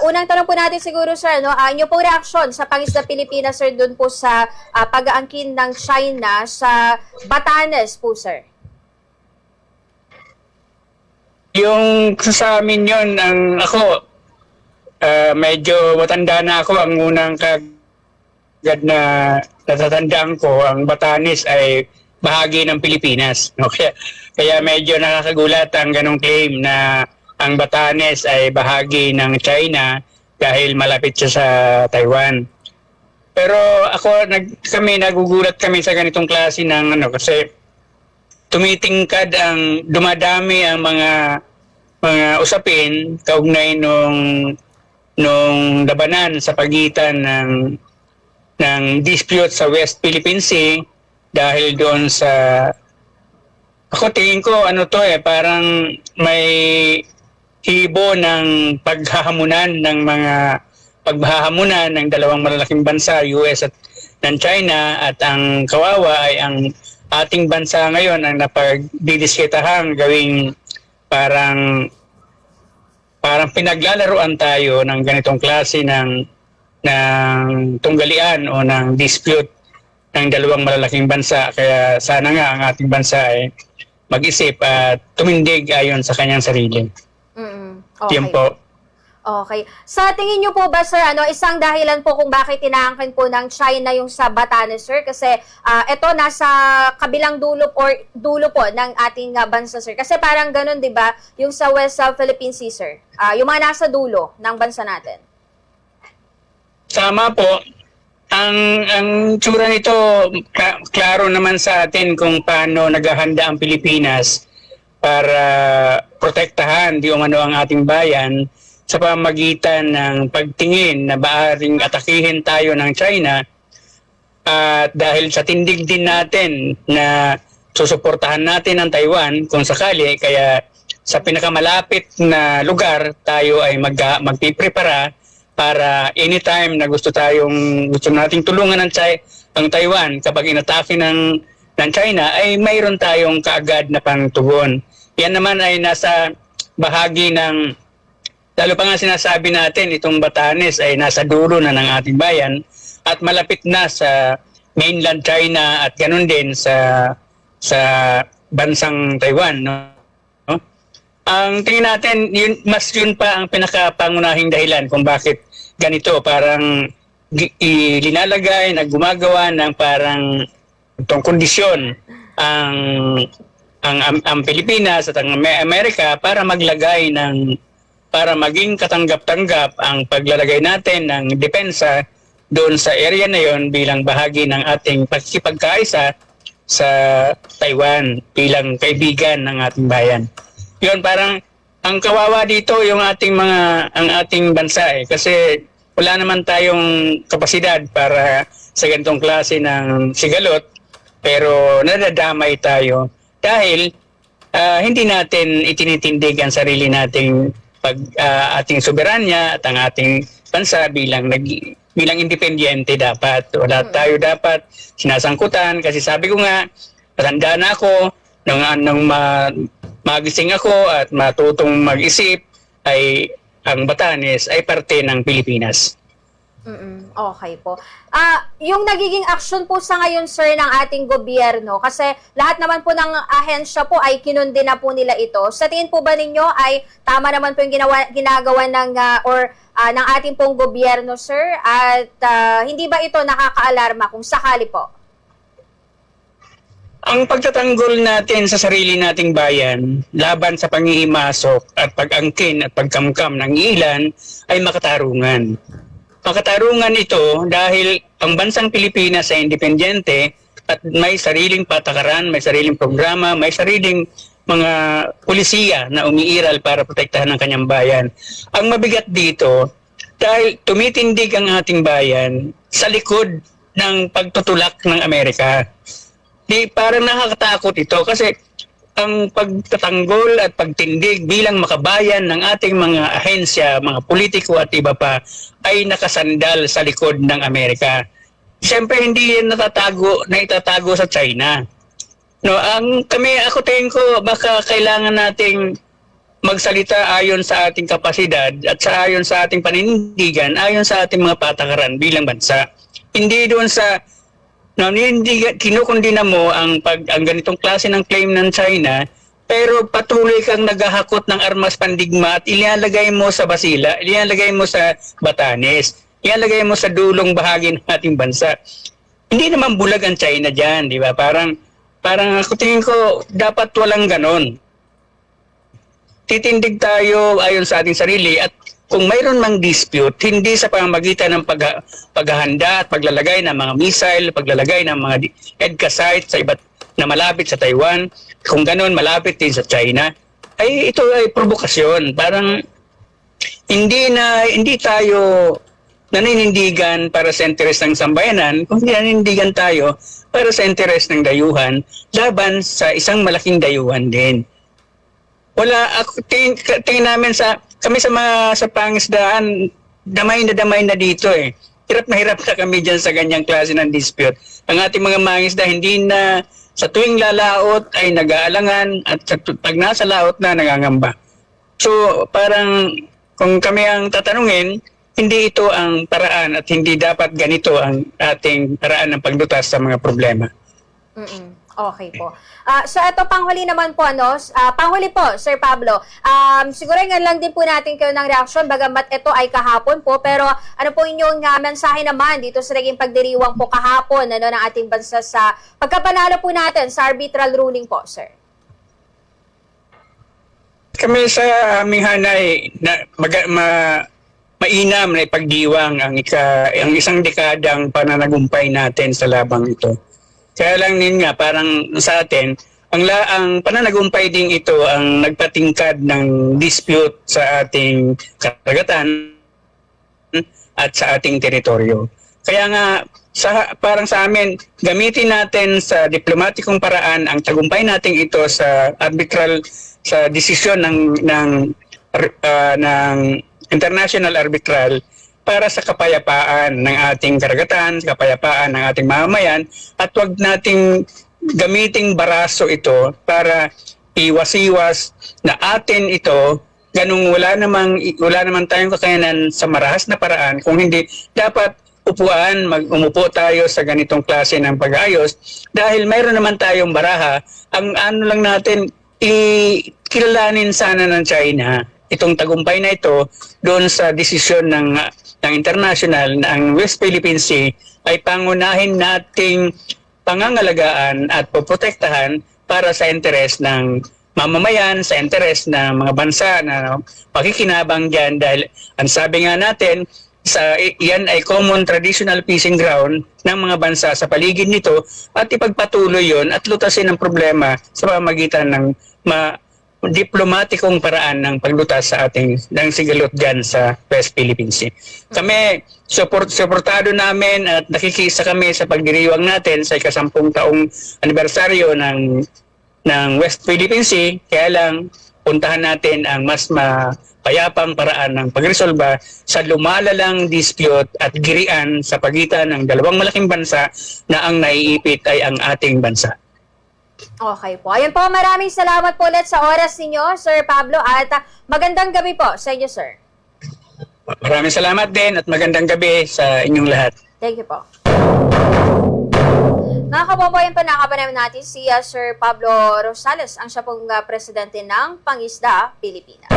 unang tanong po natin siguro, sir, no, inyo pong reaksyon sa pangisda Pilipinas, sir, doon po sa pag-aangkin ng China sa Batanes po, sir. Yung sa amin yun, ako, medyo matanda na ako. Ang unang kagad na natatandaan ko, ang Batanes ay bahagi ng Pilipinas. Okay? Kaya medyo nakakagulat ang ganong claim na ang Batanes ay bahagi ng China dahil malapit siya sa Taiwan. Pero ako, nagugulat kami sa ganitong klase ng kasi tumitingkad dumadami ang mga usapin kaugnay nung labanan sa pagitan ng dispute sa West Philippine Sea dahil doon sa ako tingin ko parang may hibo ng paghahamunan ng dalawang malalaking bansa, US at ng China, at ang kawawa ay ang ating bansa ngayon ang napagdidiskitahang gawing parang pinaglalaruan tayo ng ganitong klase ng tunggalian o ng dispute ng dalawang malalaking bansa. Kaya sana nga ang ating bansa ay mag-isip at tumindig ayon sa kanyang sarili. Okay. Yan po. Okay. Sa tingin niyo po ba, sir, isang dahilan po kung bakit tinaangkin po ng China yung sa Batanes, sir? Kasi ito nasa kabilang dulo po ng ating bansa, sir. Kasi parang ganun, di ba, yung sa West Philippine Sea, sir. Yung mga nasa dulo ng bansa natin. Tama po. Ang tsura nito, klaro naman sa atin kung paano naghahanda ang Pilipinas para protektahan di umano ang ating bayan sa pamagitan ng pagtingin na maaring atakihin tayo ng China, at dahil sa tindig din natin na susuportahan natin ang Taiwan kung sakali, kaya sa pinakamalapit na lugar tayo ay magpiprepara para anytime na gusto nating tulungan ang Taiwan kapag inatake ng China, ay mayroon tayong kaagad na pangtugon. Yan naman ay nasa bahagi lalo pa nga sinasabi natin, itong Batanes ay nasa dulo na ng ating bayan at malapit na sa mainland China at ganun din sa bansang Taiwan. No? Ang tingin natin, yun pa ang pinakapangunahing dahilan kung bakit ganito, parang linalagay na gumagawa ng parang itong kondisyon ang Pilipinas at ang Amerika para para maging katanggap-tanggap ang paglalagay natin ng depensa doon sa area na yon bilang bahagi ng ating pagkikipagkaisa sa Taiwan bilang kaibigan ng ating bayan. Yun, parang ang kawawa dito yung ang ating bansa kasi wala naman tayong kapasidad para sa ganitong klase ng sigalot, pero nadadamay tayo dahil hindi natin itinitindig ang sarili nating ating soberanya at ang ating bansa bilang independyente dapat. Wala tayo dapat sinasangkutan kasi sabi ko nga, matanda na ako, nang magising ako at matutong mag-isip, ay ang Batanes ay parte ng Pilipinas. Okay po. Yung nagiging action po sa ngayon, sir, ng ating gobyerno, kasi lahat naman po ng ahensya po ay kinundi na po nila ito. Sa tingin po ba ninyo ay tama naman po yung ginagawa ng ating pong gobyerno, sir? At hindi ba ito nakakaalarma kung sakali po? Ang pagtatanggol natin sa sarili nating bayan laban sa pangihimasok at pag-angkin at pagkamkam ng ilan ay makatarungan. Makatarungan ito dahil ang bansang Pilipinas ay independyente at may sariling patakaran, may sariling programa, may sariling mga pulisiya na umiiral para protektahan ang kanyang bayan. Ang mabigat dito, dahil tumitindig ang ating bayan sa likod ng pagtutulak ng Amerika. Parang nakakatakot ito kasi ang pagtatanggol at pagtindig bilang makabayan ng ating mga ahensya, mga politiko at iba pa ay nakasandal sa likod ng Amerika. Siyempre hindi yan naitatago sa China. No, ako tingin ko baka kailangan nating magsalita ayon sa ating kapasidad at ayon sa ating paninindigan, ayon sa ating mga patakaran bilang bansa. Hindi doon sa kinukundina mo ang ganitong klase ng claim ng China, pero patuloy kang naghahakot ng armas pandigma at ilalagay mo sa Basila, ilalagay mo sa Batanes, ilalagay mo sa dulong bahagi ng ating bansa. Hindi naman bulag ang China diyan, di ba? Parang ako tingin ko dapat walang ganon. Titindig tayo ayon sa ating sarili at kung mayroon mang dispute, hindi sa pamamagitan ng paghahanda at paglalagay ng mga missile, paglalagay ng mga EDCA sites sa iba't na malapit sa Taiwan, kung ganon malapit din sa China, ay ito ay provokasyon. Parang hindi tayo naninindigan para sa interes ng sambayanan, kung naninindigan tayo para sa interes ng dayuhan laban sa isang malaking dayuhan din. Wala, ako tingin namin kami sa pangisdaan, damay na dito eh. Hirap na kami dyan sa ganyang klase ng dispute. Ang ating mga mangisda hindi na sa tuwing lalaot ay nag-aalangan at pag nasa laot na nangangamba. So parang kung kami ang tatanungin, hindi ito ang paraan at hindi dapat ganito ang ating paraan ng paglutas sa mga problema. Okay po. So ito panghuli naman po, panghuli po, Sir Pablo. Siguro nga lang din po natin kayo ng reaksyon, bagamat ito ay kahapon po, pero ano po inyong mensahe naman dito sa naging pagdiriwang po kahapon ng ating bansa sa pagkapanalo po natin sa arbitral ruling po, Sir? Kami sa aming hanay mainam na ipagdiwang ang isang dekadang pananagumpay natin sa labang ito. Kaya lang din nga, parang sa atin, ang pananagumpay din ito ang nagpatingkad ng dispute sa ating karagatan at sa ating teritoryo. Kaya nga, parang sa amin, gamitin natin sa diplomatikong paraan ang tagumpay natin ito sa arbitral, sa desisyon ng international arbitral para sa kapayapaan ng ating karagatan, sa kapayapaan ng ating mamamayan, at wag nating gamiting baraso ito para iwas-iwas na atin ito, ganung wala namang tayong kakayanan sa marahas na paraan, kung hindi dapat umupo tayo sa ganitong klase ng pag-ayos dahil mayroon naman tayong baraha. Ang ano lang natin, kilalanin sana ng China itong tagumpay na ito doon sa desisyon ng international na ang West Philippine Sea ay pangunahin nating pangangalagaan at poprotektahan para sa interes ng mamamayan, sa interes ng mga bansa na makikinabang dyan dahil ang sabi nga natin, yan ay common traditional fishing ground ng mga bansa sa paligid nito at ipagpatuloy yon at lutasin ang problema sa pamamagitan ng diplomatikong paraan ng paglutas sa ating ng sigalot dyan sa West Philippine Sea. Kami, suportado namin at nakikisa kami sa pagdiriwang natin sa 10 taong anibersaryo ng West Philippine Sea, kaya lang puntahan natin ang mas mapayapang paraan ng pagresolba sa lumalalang dispute at girian sa pagitan ng dalawang malaking bansa na ang naiipit ay ang ating bansa. Okay po. Ayun po, maraming salamat po ulit sa oras ninyo, Sir Pablo, at magandang gabi po sa inyo, Sir. Maraming salamat din at magandang gabi sa inyong lahat. Thank you po. Mga kababayan, panakapan natin si Sir Pablo Rosales, ang siya pong presidente ng Pangisda, Pilipinas.